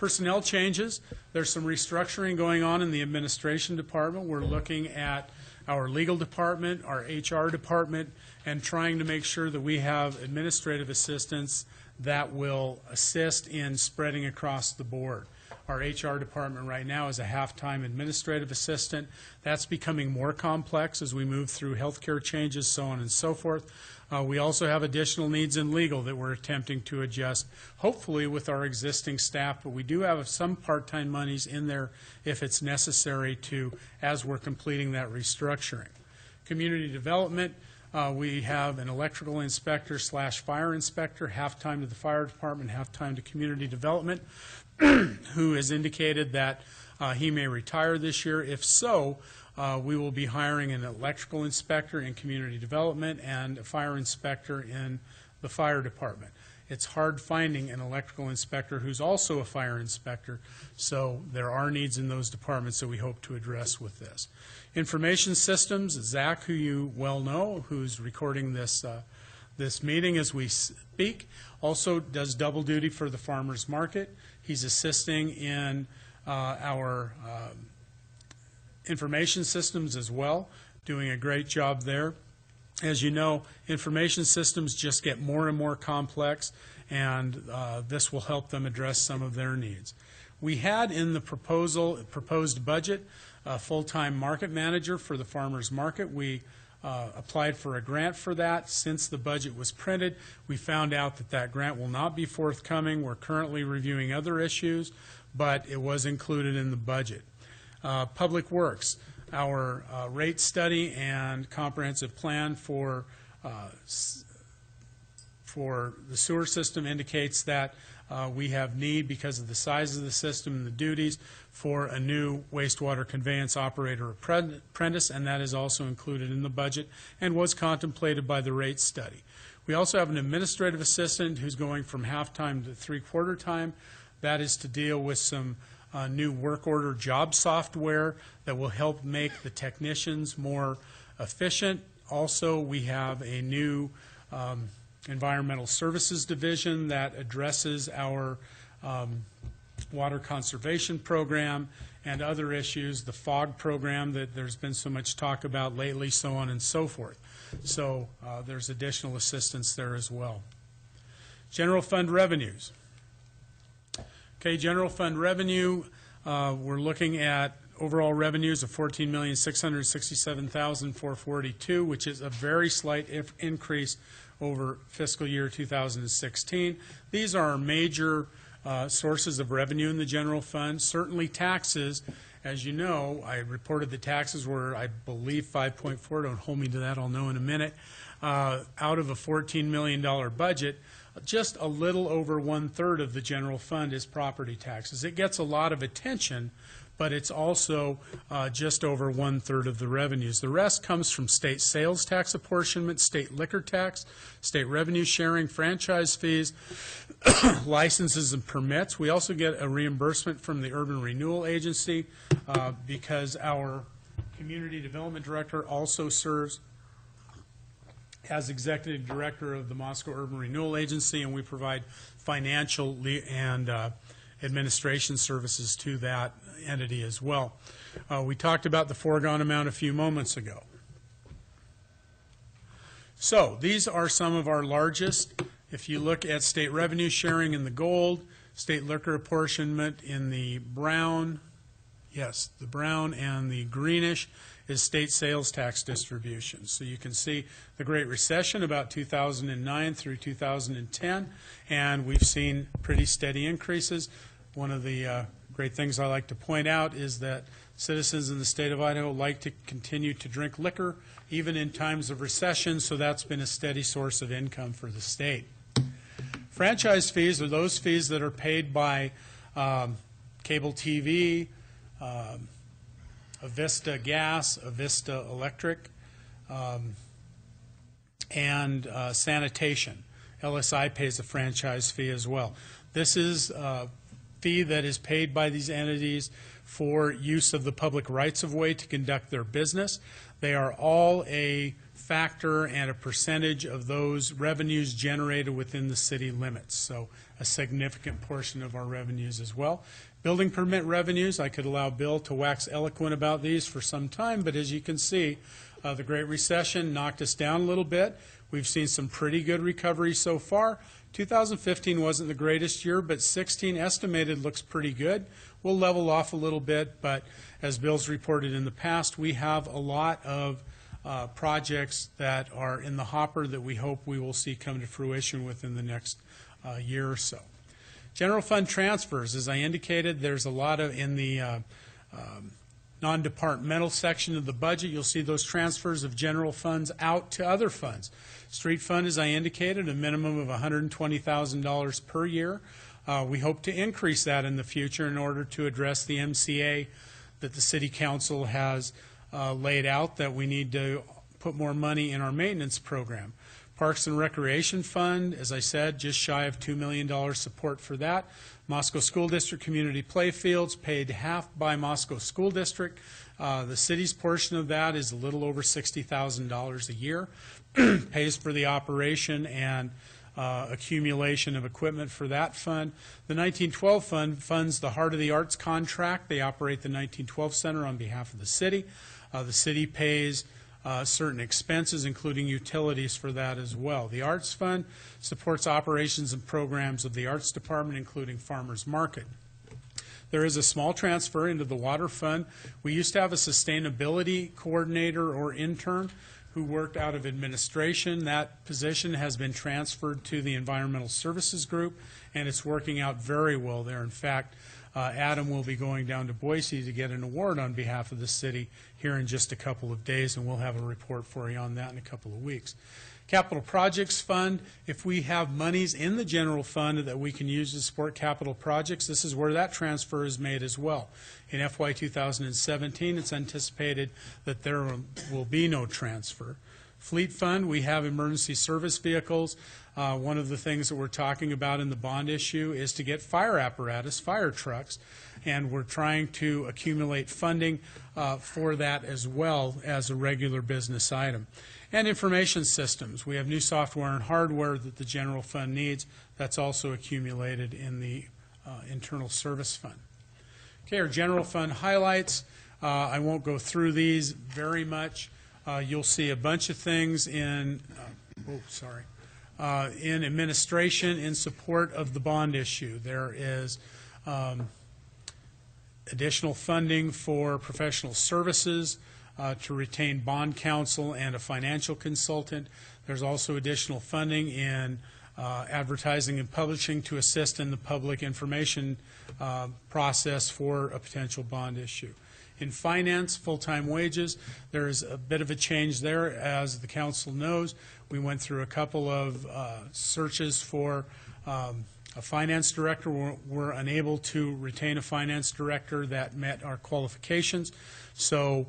Personnel changes. There's some restructuring going on in the administration department. We're looking at our legal department, our HR department, and trying to make sure that we have administrative assistants that will assist in spreading across the board. Our HR department right now is a half-time administrative assistant. That's becoming more complex as we move through healthcare changes, so on and so forth. We also have additional needs in legal that we're attempting to adjust, hopefully with our existing staff, but we do have some part-time monies in there if it's necessary to, as we're completing that restructuring. Community development, we have an electrical inspector / fire inspector, half-time to the fire department, half-time to community development, who has indicated that he may retire this year. If so, we will be hiring an electrical inspector in community development and a fire inspector in the fire department. It's hard finding an electrical inspector who's also a fire inspector, so there are needs in those departments that we hope to address with this. Information systems, Zach, who you well know, who's recording this this meeting as we speak, also does double duty for the farmers market. He's assisting in our information systems as well, doing a great job there. As you know, information systems just get more and more complex, and this will help them address some of their needs. We had in the proposed budget a full-time market manager for the farmers market. We applied for a grant for that. Since the budget was printed, we found out that that grant will not be forthcoming. We're currently reviewing other issues, but it was included in the budget. Public Works, our rate study and comprehensive plan for the sewer system indicates that we have need, because of the size of the system and the duties, for a new wastewater conveyance operator apprentice, and that is also included in the budget and was contemplated by the rate study. We also have an administrative assistant who's going from half-time to three-quarter time. That is to deal with some new work order job software that will help make the technicians more efficient. Also, we have a new environmental services division that addresses our water conservation program and other issues, the FOG program that there's been so much talk about lately, so on and so forth. So there's additional assistance there as well. General fund revenues. Okay, general fund revenue, we're looking at overall revenues of $14,667,442, which is a very slight increase over fiscal year 2016. These are our major sources of revenue in the general fund. Certainly taxes, as you know, I reported the taxes were, I believe, 5.4. Don't hold me to that, I'll know in a minute. Out of a $14 million budget, just a little over 1/3 of the general fund is property taxes. It gets a lot of attention, but it's also just over 1/3 of the revenues. The rest comes from state sales tax apportionment, state liquor tax, state revenue sharing, franchise fees, licenses and permits. We also get a reimbursement from the Urban Renewal Agency because our Community Development Director also serves as Executive Director of the Moscow Urban Renewal Agency, and we provide financial and administration services to that entity as well. We talked about the foregone amount a few moments ago. So these are some of our largest. If you look at state revenue sharing in the gold, state liquor apportionment in the brown, yes, the brown, and the greenish is state sales tax distribution. So you can see the Great Recession about 2009 through 2010, and we've seen pretty steady increases. One of the great things I like to point out is that citizens in the state of Idaho like to continue to drink liquor even in times of recession, so that's been a steady source of income for the state. Franchise fees are those fees that are paid by cable TV, Avista Gas, Avista Electric, and sanitation. LSI pays a franchise fee as well. This is a fee that is paid by these entities for use of the public rights-of-way to conduct their business. They are all a factor and a percentage of those revenues generated within the city limits, so a significant portion of our revenues as well. Building permit revenues, I could allow Bill to wax eloquent about these for some time, but as you can see, the Great Recession knocked us down a little bit. We've seen some pretty good recovery so far. 2015 wasn't the greatest year, but 16 estimated looks pretty good. We'll level off a little bit, but as Bill's reported in the past, we have a lot of projects that are in the hopper that we hope we will see come to fruition within the next year or so. General fund transfers, as I indicated, there's a lot of in the non-departmental section of the budget. You'll see those transfers of general funds out to other funds. Street fund, as I indicated, a minimum of $120,000 per year. We hope to increase that in the future in order to address the MCA that the City Council has laid out, that we need to put more money in our maintenance program. Parks and Recreation Fund, as I said, just shy of $2 million support for that. Moscow School District Community Playfields, paid half by Moscow School District. The city's portion of that is a little over $60,000 a year. Pays for the operation and accumulation of equipment for that fund. The 1912 fund funds the Heart of the Arts contract. They operate the 1912 Center on behalf of the city. The city pays certain expenses, including utilities, for that as well. The Arts Fund supports operations and programs of the Arts Department, including Farmers Market. There is a small transfer into the Water Fund. We used to have a sustainability coordinator or intern who worked out of administration. That position has been transferred to the Environmental Services Group, and it's working out very well there. In fact, Adam will be going down to Boise to get an award on behalf of the city here in just a couple of days, and we'll have a report for you on that in a couple of weeks. Capital Projects Fund, if we have monies in the general fund that we can use to support capital projects, this is where that transfer is made as well. In FY 2017, it's anticipated that there will be no transfer. Fleet Fund, we have emergency service vehicles. One of the things that we're talking about in the bond issue is to get fire apparatus, fire trucks, and we're trying to accumulate funding for that as well as a regular business item. And information systems. We have new software and hardware that the general fund needs. That's also accumulated in the internal service fund. Okay, our general fund highlights. I won't go through these very much. You'll see a bunch of things in, in administration in support of the bond issue. There is additional funding for professional services to retain bond counsel and a financial consultant. There's also additional funding in advertising and publishing to assist in the public information process for a potential bond issue. In finance, full-time wages, there is a bit of a change there. As the council knows, we went through a couple of searches for a finance director. We're unable to retain a finance director that met our qualifications. So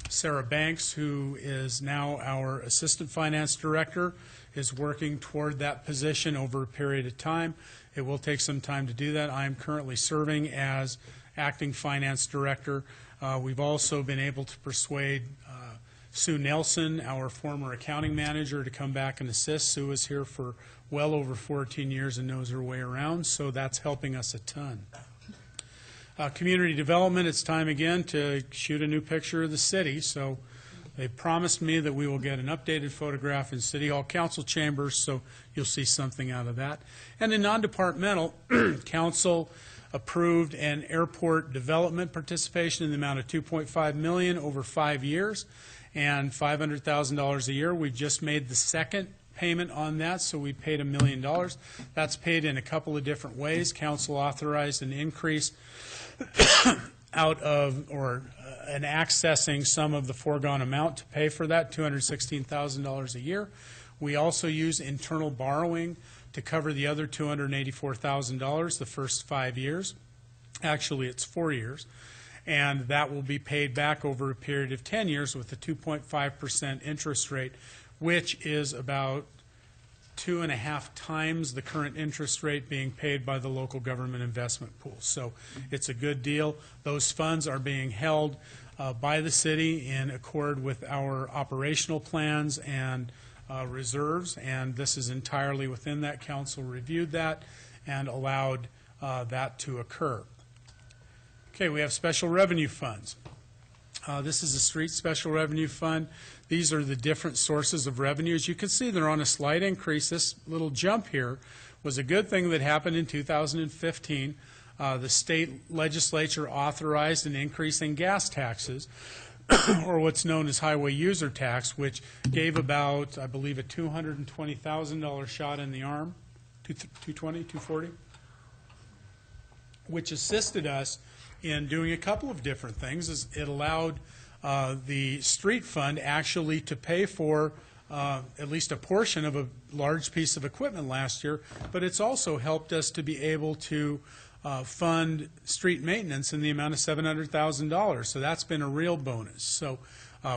Sarah Banks, who is now our assistant finance director, is working toward that position over a period of time. It will take some time to do that. I am currently serving as acting finance director. We've also been able to persuade Sue Nelson, our former accounting manager, to come back and assist. Sue is here for well over 14 years and knows her way around, so that's helping us a ton. Community development, it's time again to shoot a new picture of the city. So they promised me that we will get an updated photograph in City Hall Council chambers, so you'll see something out of that. And in non-departmental, Council approved an airport development participation in the amount of $2.5 million over 5 years and $500,000 a year. We've just made the second payment on that, so we paid $1 million. That's paid in a couple of different ways. Council authorized an increase out of and accessing some of the foregone amount to pay for that, $216,000 a year. We also use internal borrowing to cover the other $284,000 the first 5 years. Actually, it's 4 years. And that will be paid back over a period of 10 years with a 2.5% interest rate, which is about 2.5 times the current interest rate being paid by the local government investment pool. So it's a good deal. Those funds are being held by the city in accord with our operational plans and reserves, and this is entirely within that. Council reviewed that and allowed that to occur. Okay, we have special revenue funds. This is a street special revenue fund. These are the different sources of revenue. As you can see, they're on a slight increase. This little jump here was a good thing that happened in 2015. The state legislature authorized an increase in gas taxes, or what's known as highway user tax, which gave about, I believe, a $220,000 shot in the arm, 220, 240, which assisted us in doing a couple of different things. It allowed the street fund actually to pay for at least a portion of a large piece of equipment last year, but it's also helped us to be able to fund street maintenance in the amount of $700,000. So that's been a real bonus. So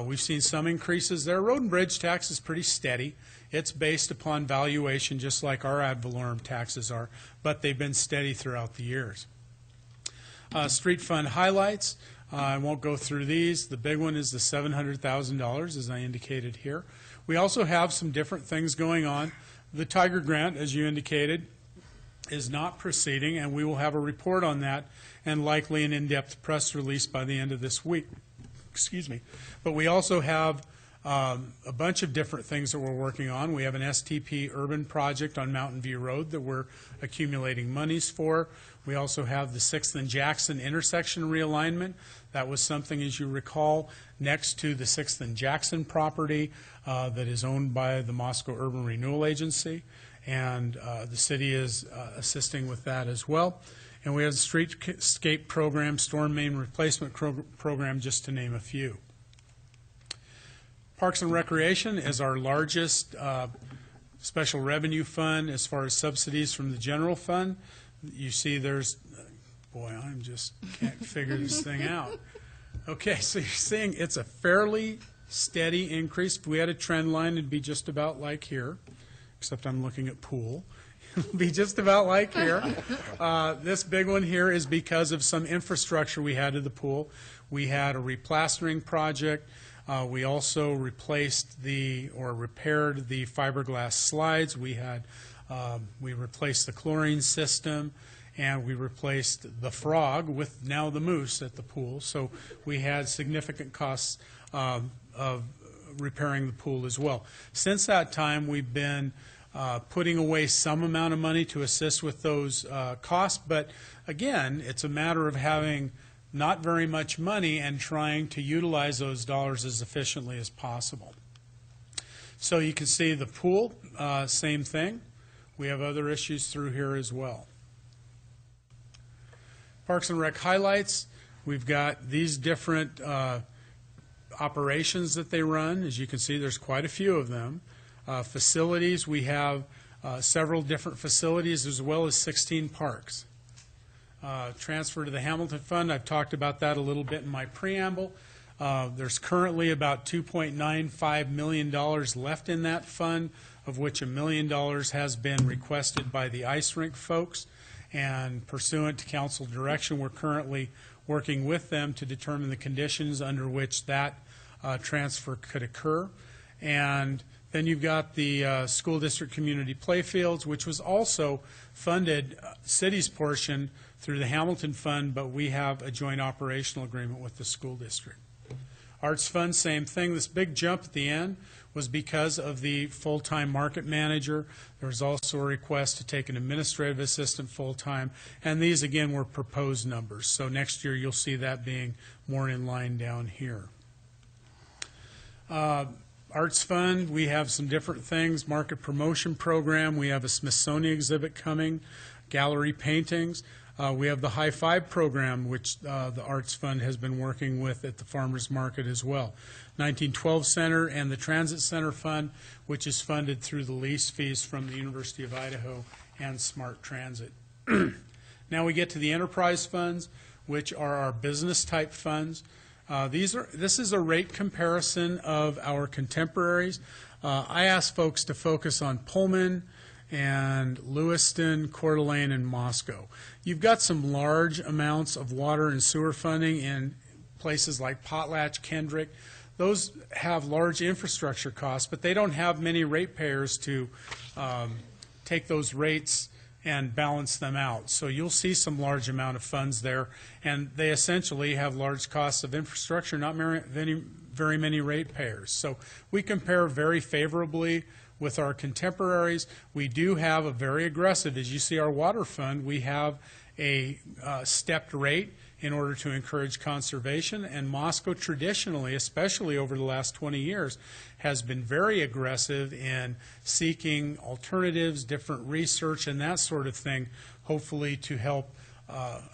we've seen some increases there. Road and bridge tax is pretty steady. It's based upon valuation, just like our ad valorem taxes are, but they've been steady throughout the years. Street fund highlights. I won't go through these. The big one is the $700,000, as I indicated here. We also have some different things going on. The Tiger Grant, as you indicated, is not proceeding, and we will have a report on that and likely an in-depth press release by the end of this week. Excuse me. But we also have a bunch of different things that we're working on. We have an STP urban project on Mountain View Road that we're accumulating monies for. We also have the 6th and Jackson intersection realignment. That was something, as you recall, next to the 6th and Jackson property that is owned by the Moscow Urban Renewal Agency, and the city is assisting with that as well. And we have the streetscape program, storm main replacement program, just to name a few. Parks and Recreation is our largest special revenue fund as far as subsidies from the general fund. You see there's, boy, I just can't figure this thing out. Okay, so you're seeing it's a fairly steady increase. If we had a trend line, it'd be just about like here, except I'm looking at pool. It'll be just about like here. This big one here is because of some infrastructure we had to the pool. We had a replastering project. We also replaced or repaired the fiberglass slides. We replaced the chlorine system, and we replaced the frog with now the moose at the pool. So we had significant costs of repairing the pool as well. Since that time, we've been putting away some amount of money to assist with those costs, but again, it's a matter of having not very much money and trying to utilize those dollars as efficiently as possible. So you can see the pool, same thing. We have other issues through here as well. Parks and Rec highlights. We've got these different operations that they run. As you can see, there's quite a few of them. Facilities, we have several different facilities as well as 16 parks. Transfer to the Hamilton Fund, I've talked about that a little bit in my preamble. There's currently about $2.95 million left in that fund, of which $1 million has been requested by the ice rink folks. And pursuant to council direction, we're currently working with them to determine the conditions under which that transfer could occur. And then you've got the school district community playfields, which was also funded, city's portion, through the Hamilton Fund, but we have a joint operational agreement with the school district. Arts Fund, same thing. This big jump at the end was because of the full-time market manager. There was also a request to take an administrative assistant full-time, and these, again, were proposed numbers. So next year you'll see that being more in line down here. Arts Fund, we have some different things. Market promotion program. We have a Smithsonian exhibit coming. Gallery paintings. We have the High Five program, which the Arts Fund has been working with at the Farmers Market as well. 1912 Center and the Transit Center Fund, which is funded through the lease fees from the University of Idaho and Smart Transit. Now we get to the enterprise funds, which are our business type funds. This is a rate comparison of our contemporaries. I ask folks to focus on Pullman and Lewiston, Coeur d'Alene, and Moscow. You've got some large amounts of water and sewer funding in places like Potlatch, Kendrick. Those have large infrastructure costs, but they don't have many ratepayers to take those rates and balance them out. So you'll see some large amount of funds there, and they essentially have large costs of infrastructure, not very many ratepayers. So we compare very favorably with our contemporaries. We do have a very aggressive, as you see our water fund, we have a stepped rate in order to encourage conservation, and Moscow traditionally, especially over the last 20 years, has been very aggressive in seeking alternatives, different research, and that sort of thing, hopefully to help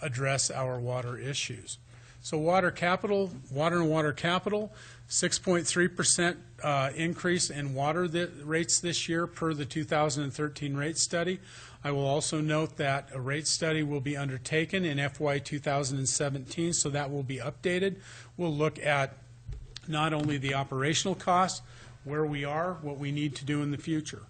address our water issues. So water and water capital, 6.3% increase in water rates this year per the 2013 rate study. I will also note that a rate study will be undertaken in FY 2017, so that will be updated. We'll look at not only the operational costs, where we are, what we need to do in the future.